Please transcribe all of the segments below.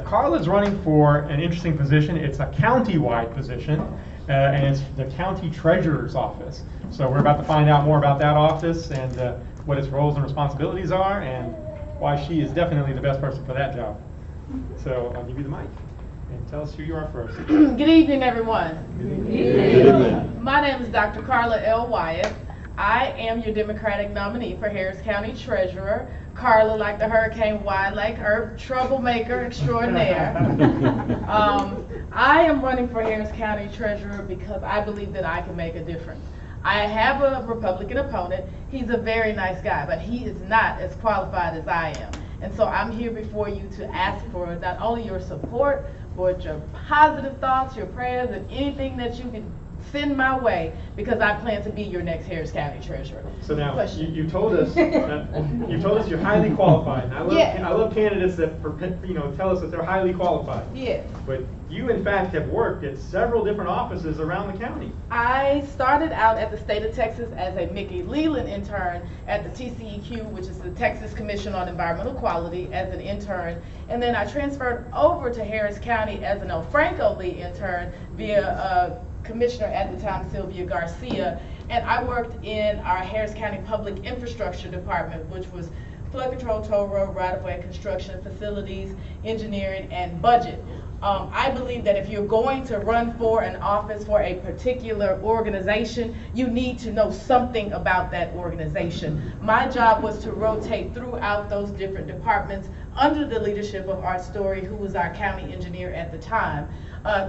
Carla's running for an interesting position. It's a county-wide position, and it's the county treasurer's office. So we're about to find out more about that office and what its roles and responsibilities are, and why she is definitely the best person for that job. So I'll give you the mic, and tell us who you are first. Good evening, everyone. Good evening. My name is Dr. Carla Wyatt. I am your Democratic nominee for Harris County Treasurer. Carla, like the Hurricane Y, like her, troublemaker extraordinaire. I am running for Harris County Treasurer because I believe that I can make a difference. I have a Republican opponent. He's a very nice guy, but he is not as qualified as I am. And so I'm here before you to ask for not only your support, but your positive thoughts, your prayers, and anything that you can send my way, because I plan to be your next Harris County Treasurer. So now you told us you're highly qualified. And I love candidates that tell us that they're highly qualified. Yes. But you in fact have worked at several different offices around the county. I started out at the state of Texas as a Mickey Leland intern at the TCEQ, which is the Texas Commission on Environmental Quality, as an intern, and then I transferred over to Harris County as an El Franco Lee intern via Commissioner at the time, Sylvia Garcia, and I worked in our Harris County Public Infrastructure Department, which was flood control, toll road, right-of-way construction, facilities, engineering, and budget. I believe that if you're going to run for an office for a particular organization, you need to know something about that organization. My job was to rotate throughout those different departments under the leadership of Art Story, who was our county engineer at the time,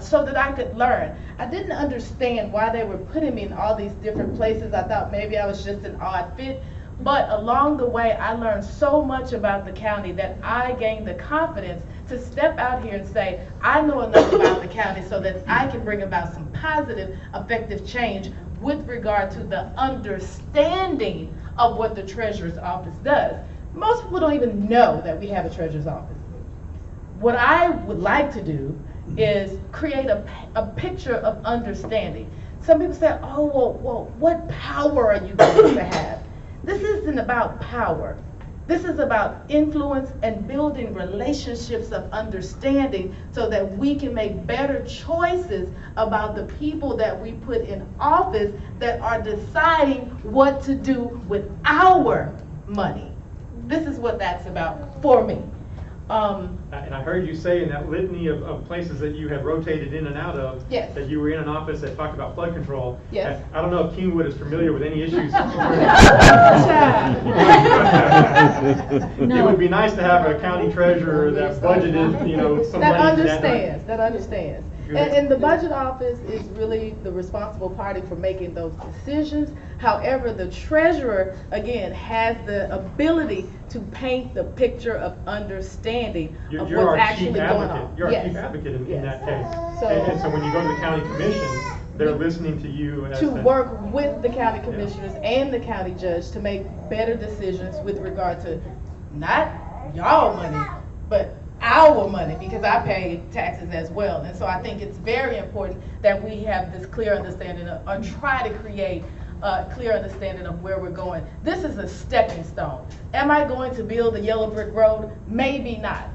so that I could learn. I didn't understand why they were putting me in all these different places. I thought maybe I was just an odd fit. But along the way, I learned so much about the county that I gained the confidence to step out here and say, I know enough about the county so that I can bring about some positive, effective change with regard to the understanding of what the treasurer's office does. Most people don't even know that we have a treasurer's office. What I would like to do is create a picture of understanding. Some people say, oh, well, what power are you going to have? This isn't about power. This is about influence and building relationships of understanding so that we can make better choices about the people that we put in office that are deciding what to do with our money. This is what that's about for me. And I heard you say in that litany of places that you have rotated in and out of, yes, that you were in an office that talked about flood control. Yes. I don't know if Kingwood is familiar with any issues. It would be nice to have a county treasurer that budgeted, some that money understands. And the budget office is really the responsible party for making those decisions. However, the treasurer, again, has the ability to paint the picture of understanding of what's actually going on. You're our chief advocate in that case. And so when you go to the county commission, they're listening to you to work with the county commissioners and the county judge to make better decisions with regard to not y'all money, but our money, because I pay taxes as well. And so I think it's very important that we have this clear understanding or try to create a clear understanding of where we're going. This is a stepping stone. Am I going to build a yellow brick road? Maybe not.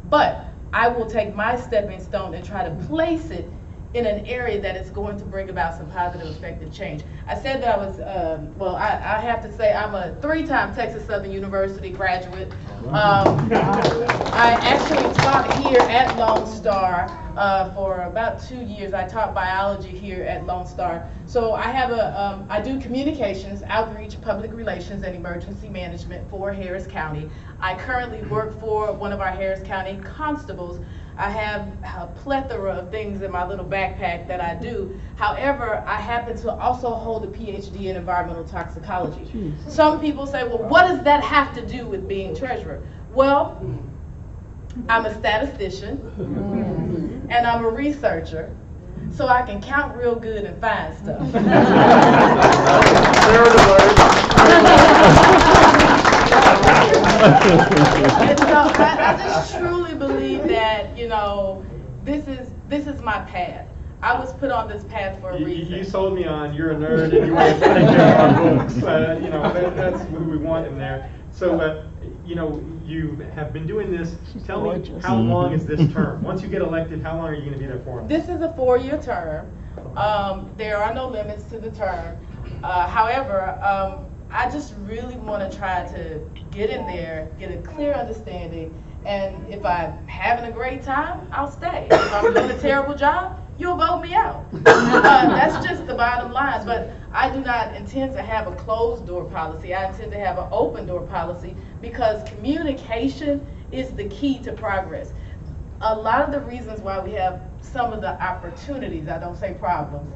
But I will take my stepping stone and try to place it in an area that is going to bring about some positive, effective change. I said that I was, I have to say I'm a 3-time Texas Southern University graduate. I actually taught here at Lone Star for about 2 years. I taught biology here at Lone Star. So I have I do communications, outreach, public relations, and emergency management for Harris County. I currently work for one of our Harris County constables. I have a plethora of things in my little backpack that I do. However, I happen to also hold a PhD in environmental toxicology. Jeez. Some people say, well, what does that have to do with being treasurer? Well, I'm a statistician and I'm a researcher, so I can count real good and find stuff. And so I just truly believe that, this is my path. I was put on this path for a reason. You sold me on you're a nerd and you want to take care of our books. That's who we want in there. So, you have been doing this. Tell me, how long is this term? Once you get elected, how long are you going to be there for? This is a 4-year term. There are no limits to the term. However, I just really want to try to get in there, get a clear understanding, and if I'm having a great time, I'll stay. If I'm doing a terrible job, you'll vote me out. That's just the bottom line. But I do not intend to have a closed door policy. I intend to have an open door policy because communication is the key to progress. A lot of the reasons why we have some of the opportunities, I don't say problems,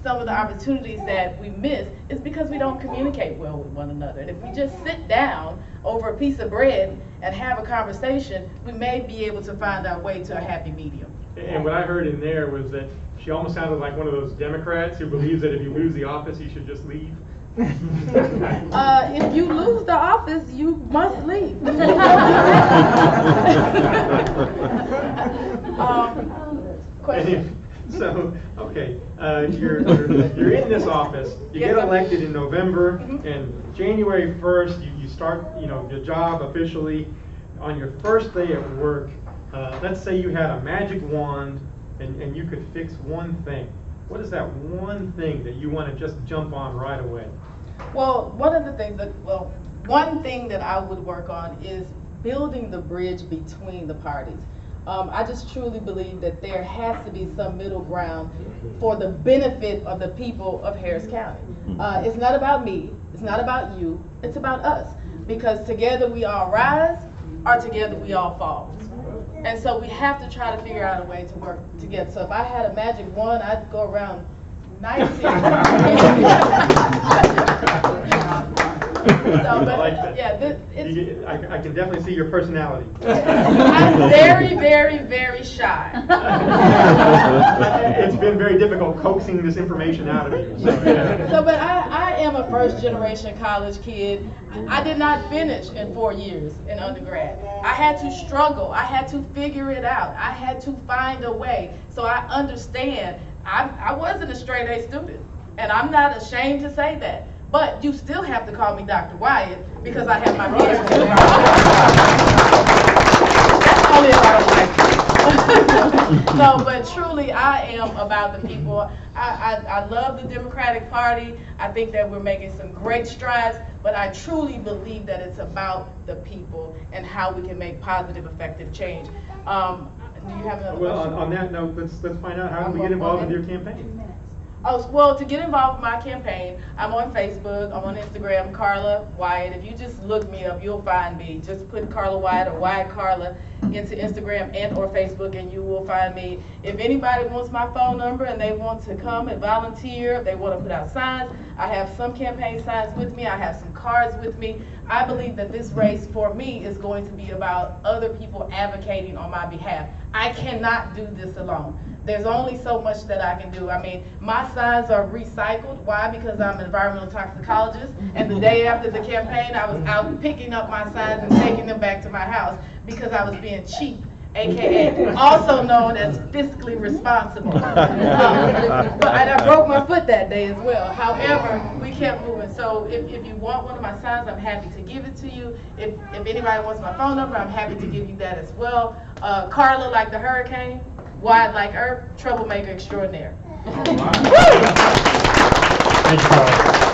some of the opportunities that we miss is because we don't communicate well with one another. And if we just sit down over a piece of bread and have a conversation, we may be able to find our way to a happy medium. And what I heard in there was that she almost sounded like one of those Democrats who believes that if you lose the office, you should just leave. If you lose the office, you must leave. Question. So, okay, you're in this office. You Yes, get sir. elected in November, and January 1st, you start, your job officially. On your first day at work, let's say you had a magic wand and you could fix one thing. What is that one thing that you want to just jump on right away? Well, one thing that I would work on is building the bridge between the parties. I just truly believe that there has to be some middle ground for the benefit of the people of Harris County. It's not about me, it's not about you, it's about us. Because together we all rise, or together we all fall. And so we have to try to figure out a way to work together. So if I had a magic wand, I'd go around nicely. So, but, I like that. Yeah, I can definitely see your personality. I'm very, very, very shy. It's been very difficult coaxing this information out of you. So, But I am a first-generation college kid. I did not finish in 4 years in undergrad. I had to struggle. I had to figure it out. I had to find a way. So I understand. I wasn't a straight A student, and I'm not ashamed to say that. But you still have to call me Dr. Wyatt because I have my PhD. That's only if I don't like you. No, but truly, I am about the people. I love the Democratic Party. I think that we're making some great strides, but I truly believe that it's about the people and how we can make positive, effective change. Do you have another well, question? on that note, let's find out how do we get involved with your campaign. Oh, well, to get involved with my campaign, I'm on Facebook, I'm on Instagram, Carla Wyatt. If you just look me up, you'll find me. Just put Carla Wyatt or Wyatt Carla into Instagram and or Facebook, and you will find me. If anybody wants my phone number and they want to come and volunteer, they want to put out signs, I have some campaign signs with me, I have some cards with me. I believe that this race for me is going to be about other people advocating on my behalf. I cannot do this alone. There's only so much that I can do. I mean, my signs are recycled. Why? Because I'm an environmental toxicologist, and the day after the campaign, I was out picking up my signs and taking them back to my house because I was being cheap, aka also known as fiscally responsible. But I broke my foot that day as well. However, we kept moving. So if you want one of my signs, I'm happy to give it to you. If anybody wants my phone number, I'm happy to give you that as well. Carla like the hurricane. Wyatt like Earth, troublemaker extraordinaire. Thank you, Carla.